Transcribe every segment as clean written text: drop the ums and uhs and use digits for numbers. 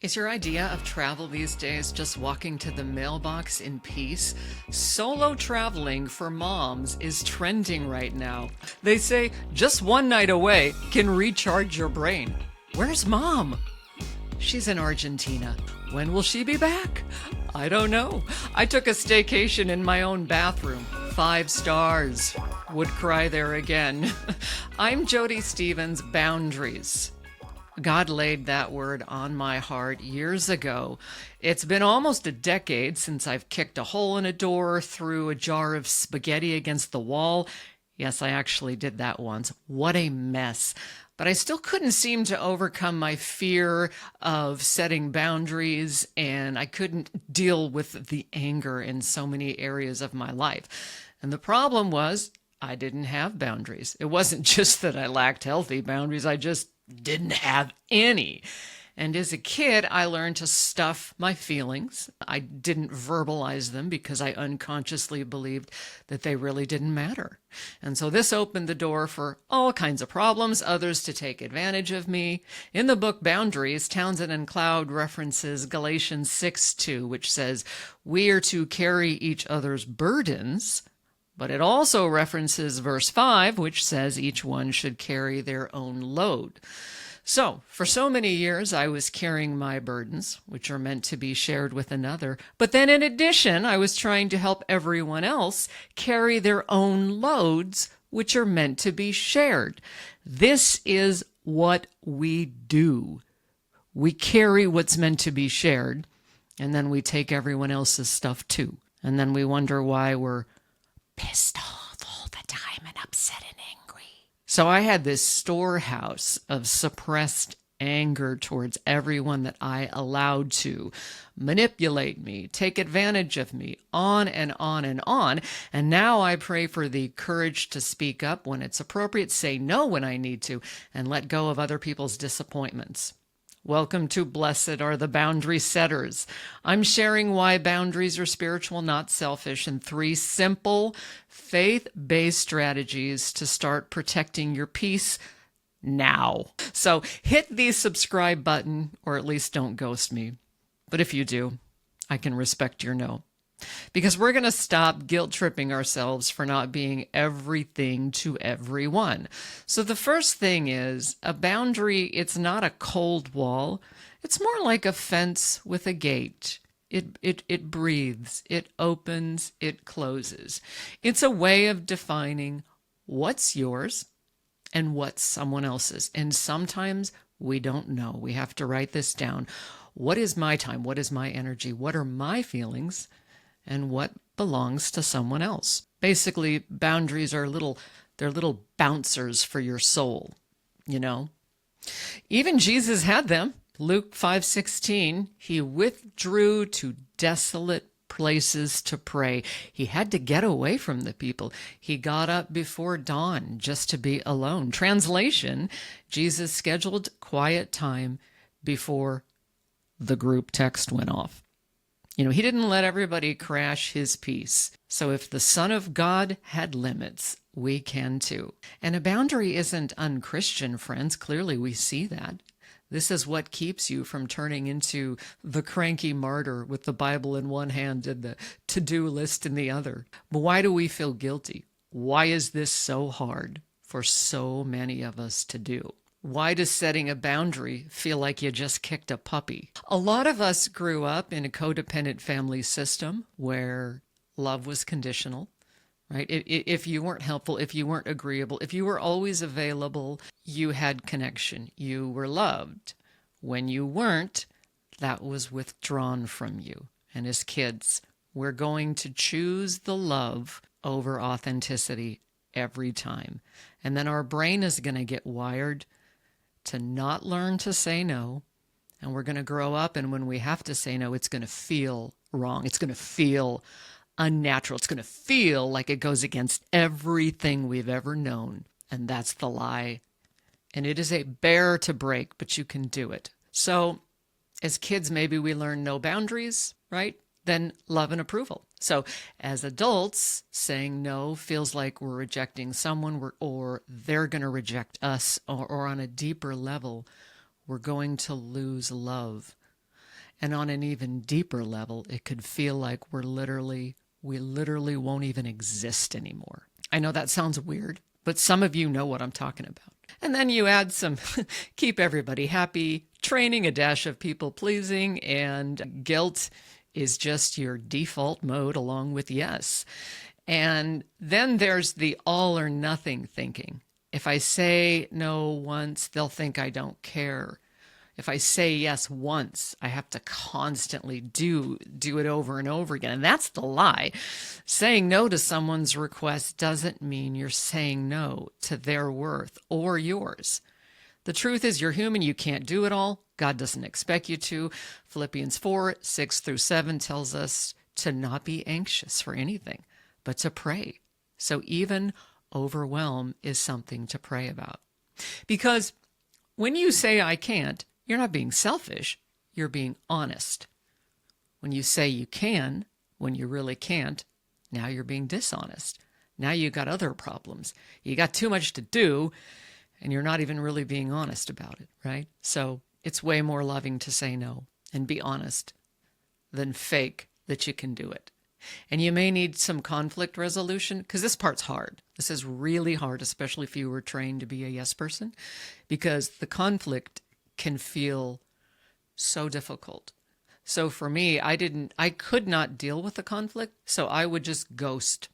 Is your idea of travel these days just walking to the mailbox in peace? Solo traveling for moms is trending right now. They say just one night away can recharge your brain. Where's mom? She's in Argentina. When will she be back? I don't know. I took a staycation in my own bathroom. 5 stars. Would cry there again. I'm Jody Stevens, Boundaries. God laid that word on my heart years ago. It's been almost a decade since I've kicked a hole in a door, threw a jar of spaghetti against the wall. Yes, I actually did that once. What a mess. But I still couldn't seem to overcome my fear of setting boundaries, and I couldn't deal with the anger in so many areas of my life. And the problem was I didn't have boundaries. It wasn't just that I lacked healthy boundaries. I just didn't have any. And as a kid, I learned to stuff my feelings. I didn't verbalize them because I unconsciously believed that they really didn't matter. And so this opened the door for all kinds of problems, others to take advantage of me. In the book Boundaries, Townsend and Cloud references Galatians 6:2, which says, we are to carry each other's burdens. But it also references verse 5, which says each one should carry their own load. So, for so many years, I was carrying my burdens, which are meant to be shared with another. But then in addition, I was trying to help everyone else carry their own loads, which are meant to be shared. This is what we do. We carry what's meant to be shared, and then we take everyone else's stuff too. And then we wonder why we're pissed off all the time and upset and angry. So I had this storehouse of suppressed anger towards everyone that I allowed to manipulate me, take advantage of me, on and on and on. And now I pray for the courage to speak up when it's appropriate, say no when I need to, and let go of other people's disappointments. Welcome to Blessed Are the Boundary Setters. I'm sharing why boundaries are spiritual, not selfish, and 3 simple faith-based strategies to start protecting your peace now. So hit the subscribe button, or at least don't ghost me. But if you do, I can respect your no. Because we're going to stop guilt-tripping ourselves for not being everything to everyone. So the first thing is, a boundary, it's not a cold wall. It's more like a fence with a gate. It breathes, it opens, it closes. It's a way of defining what's yours and what's someone else's. And sometimes we don't know. We have to write this down. What is my time? What is my energy? What are my feelings? And what belongs to someone else. Basically, boundaries are they're little bouncers for your soul, you know. Even Jesus had them. Luke 5:16, he withdrew to desolate places to pray. He had to get away from the people. He got up before dawn just to be alone. Translation, Jesus scheduled quiet time before the group text went off. You know, he didn't let everybody crash his peace. So if the Son of God had limits, we can too. And a boundary isn't unchristian, friends. Clearly we see that. This is what keeps you from turning into the cranky martyr with the Bible in one hand and the to-do list in the other. But why do we feel guilty? Why is this so hard for so many of us to do? Why does setting a boundary feel like you just kicked a puppy? A lot of us grew up in a codependent family system where love was conditional, right? If you weren't helpful, if you weren't agreeable, if you were always available, you had connection. You were loved. When you weren't, that was withdrawn from you. And as kids, we're going to choose the love over authenticity every time. And then our brain is going to get wired to not learn to say no, and we're going to grow up, and when we have to say no, it's going to feel wrong. It's going to feel unnatural. It's going to feel like it goes against everything we've ever known, and that's the lie. And it is a bear to break, but you can do it. So as kids, maybe we learn no boundaries, right? Then love and approval. So as adults, saying no feels like we're rejecting someone or they're going to reject us, or on a deeper level, we're going to lose love. And on an even deeper level, it could feel like we literally won't even exist anymore. I know that sounds weird, but some of you know what I'm talking about. And then you add some keep everybody happy, training, a dash of people pleasing, and guilt is just your default mode along with yes. And then there's the all or nothing thinking. If I say no once, they'll think I don't care. If I say yes once, I have to constantly do it over and over again. And that's the lie. Saying no to someone's request doesn't mean you're saying no to their worth or yours. The truth is you're human. You can't do it all. God doesn't expect you to. Philippians 4:6-7 tells us to not be anxious for anything, but to pray. So even overwhelm is something to pray about. Because when you say I can't, you're not being selfish, you're being honest. When you say you can, when you really can't, now you're being dishonest. Now you got other problems. You got too much to do, and you're not even really being honest about it, right? So it's way more loving to say no and be honest than fake that you can do it. And you may need some conflict resolution, because this part's hard. This is really hard, especially if you were trained to be a yes person, because the conflict can feel so difficult. So for me, I could not deal with the conflict, so I would just ghost,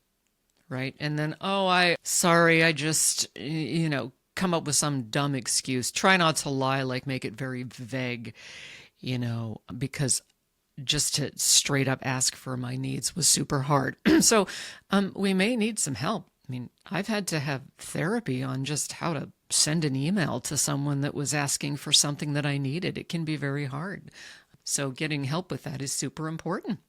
right? And then, I just, come up with some dumb excuse. Try not to lie, like make it very vague, because just to straight up ask for my needs was super hard. So we may need some help. I mean, I've had to have therapy on just how to send an email to someone that was asking for something that I needed. It can be very hard. So getting help with that is super important,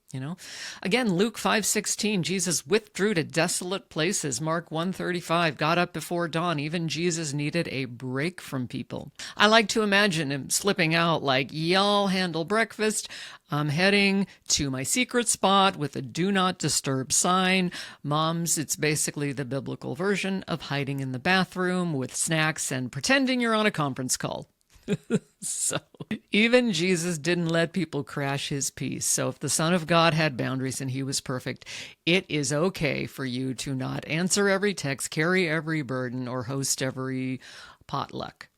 Again, Luke 5:16, Jesus withdrew to desolate places. Mark 1:35, got up before dawn. Even Jesus needed a break from people. I like to imagine him slipping out like, y'all handle breakfast. I'm heading to my secret spot with a do not disturb sign. Moms, it's basically the biblical version of hiding in the bathroom with snacks and pretending you're on a conference call. So even Jesus didn't let people crash his peace. So if the Son of God had boundaries and he was perfect, it is okay for you to not answer every text, carry every burden, or host every potluck.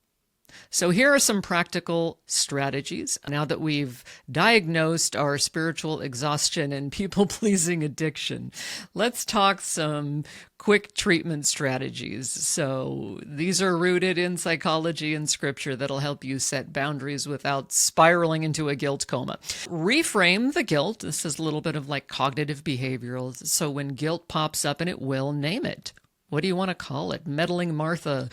So here are some practical strategies. Now that we've diagnosed our spiritual exhaustion and people-pleasing addiction, let's talk some quick treatment strategies. So these are rooted in psychology and scripture that'll help you set boundaries without spiraling into a guilt coma. Reframe the guilt. This is a little bit of like cognitive behavioral. So when guilt pops up, and it will, name it. What do you want to call it? Meddling Martha,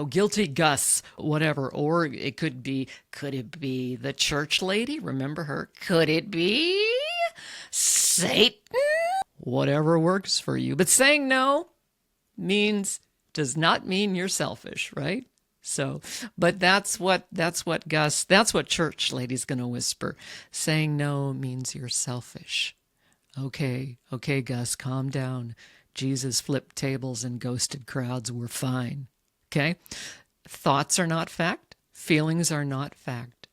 guilty Gus, whatever. Or it could be the church lady? Remember her? Could it be Satan? Whatever works for you. But saying no does not mean you're selfish, right? So, but that's what church lady's going to whisper. Saying no means you're selfish. Okay, Gus, calm down. Jesus flipped tables and ghosted crowds. Were fine. Okay? Thoughts are not fact. Feelings are not fact.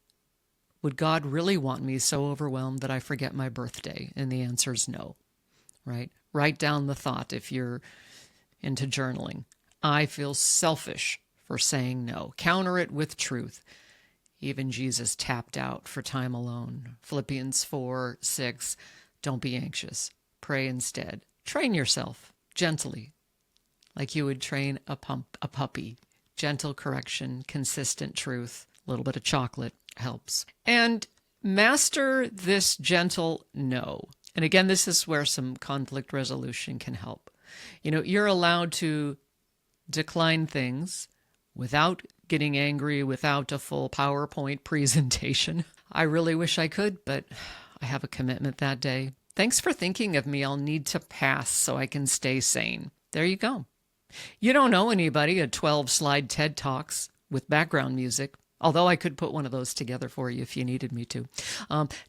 Would God really want me so overwhelmed that I forget my birthday? And the answer is no. Right? Write down the thought if you're into journaling. I feel selfish for saying no. Counter it with truth. Even Jesus tapped out for time alone. Philippians 4:6. Don't be anxious. Pray instead. Train yourself gently, like you would train a puppy. Gentle correction, consistent truth, a little bit of chocolate helps. And master this gentle no. And again, this is where some conflict resolution can help. You're allowed to decline things without getting angry, without a full PowerPoint presentation. I really wish I could, but I have a commitment that day. Thanks for thinking of me. I'll need to pass so I can stay sane. There you go. You don't owe anybody a 12-slide TED Talks with background music, although I could put one of those together for you if you needed me to.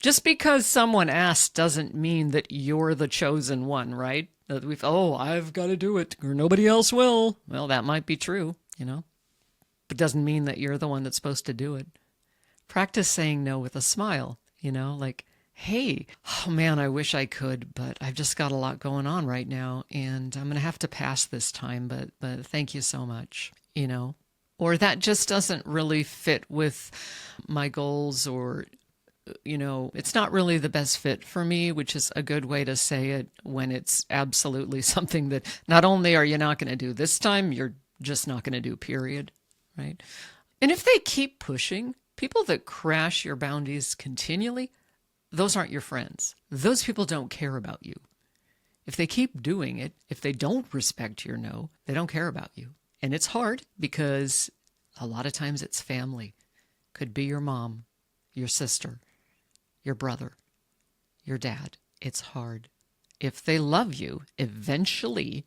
Just because someone asked doesn't mean that you're the chosen one, right? That I've got to do it or nobody else will. Well, that might be true, but doesn't mean that you're the one that's supposed to do it. Practice saying no with a smile. Like, hey, oh man, I wish I could, but I've just got a lot going on right now and I'm going to have to pass this time, but thank you so much. Or that just doesn't really fit with my goals, or it's not really the best fit for me, which is a good way to say it when it's absolutely something that not only are you not going to do this time, you're just not going to do, period, right? And if they keep pushing, people that crash your boundaries continually, those aren't your friends. Those people don't care about you. If they keep doing it, if they don't respect your no, they don't care about you. And it's hard because a lot of times it's family. Could be your mom, your sister, your brother, your dad. It's hard. If they love you, eventually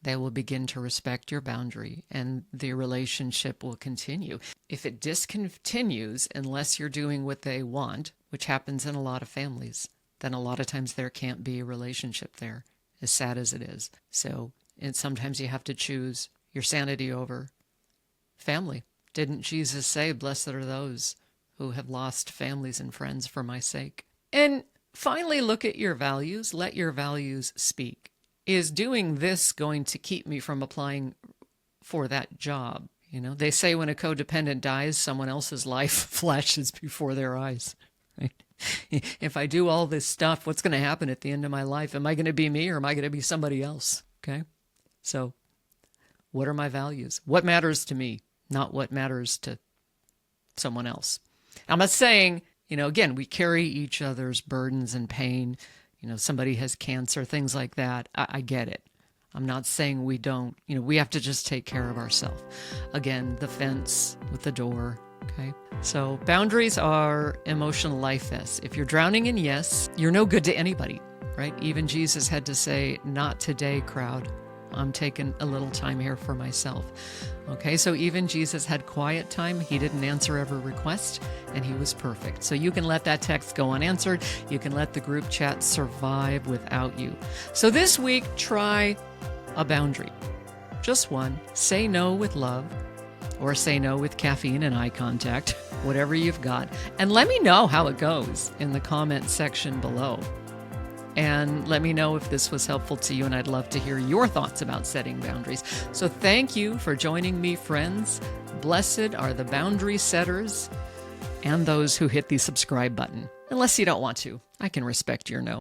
they will begin to respect your boundary and the relationship will continue. If it discontinues unless you're doing what they want, which happens in a lot of families, then a lot of times there can't be a relationship there, as sad as it is. So, and sometimes you have to choose your sanity over family. Didn't Jesus say, blessed are those who have lost families and friends for my sake? And finally, look at your values. Let your values speak. Is doing this going to keep me from applying for that job? They say when a codependent dies, someone else's life flashes before their eyes. Right? If I do all this stuff, what's going to happen at the end of my life? Am I going to be me or am I going to be somebody else? Okay? So what are my values? What matters to me, not what matters to someone else. I'm not saying, again, we carry each other's burdens and pain. Somebody has cancer, things like that. I get it. I'm not saying we don't. We have to just take care of ourselves. Again, the fence with the door. Okay. So boundaries are emotional life vests. If you're drowning in yes, you're no good to anybody, right? Even Jesus had to say, not today, crowd. I'm taking a little time here for myself. Okay, so even Jesus had quiet time. He didn't answer every request, and he was perfect. So you can let that text go unanswered. You can let the group chat survive without you. So this week, try a boundary. Just one. Say no with love, or say no with caffeine and eye contact, whatever you've got. And let me know how it goes in the comment section below. And let me know if this was helpful to you, and I'd love to hear your thoughts about setting boundaries. So thank you for joining me, friends. Blessed are the boundary setters and those who hit the subscribe button. Unless you don't want to, I can respect your no.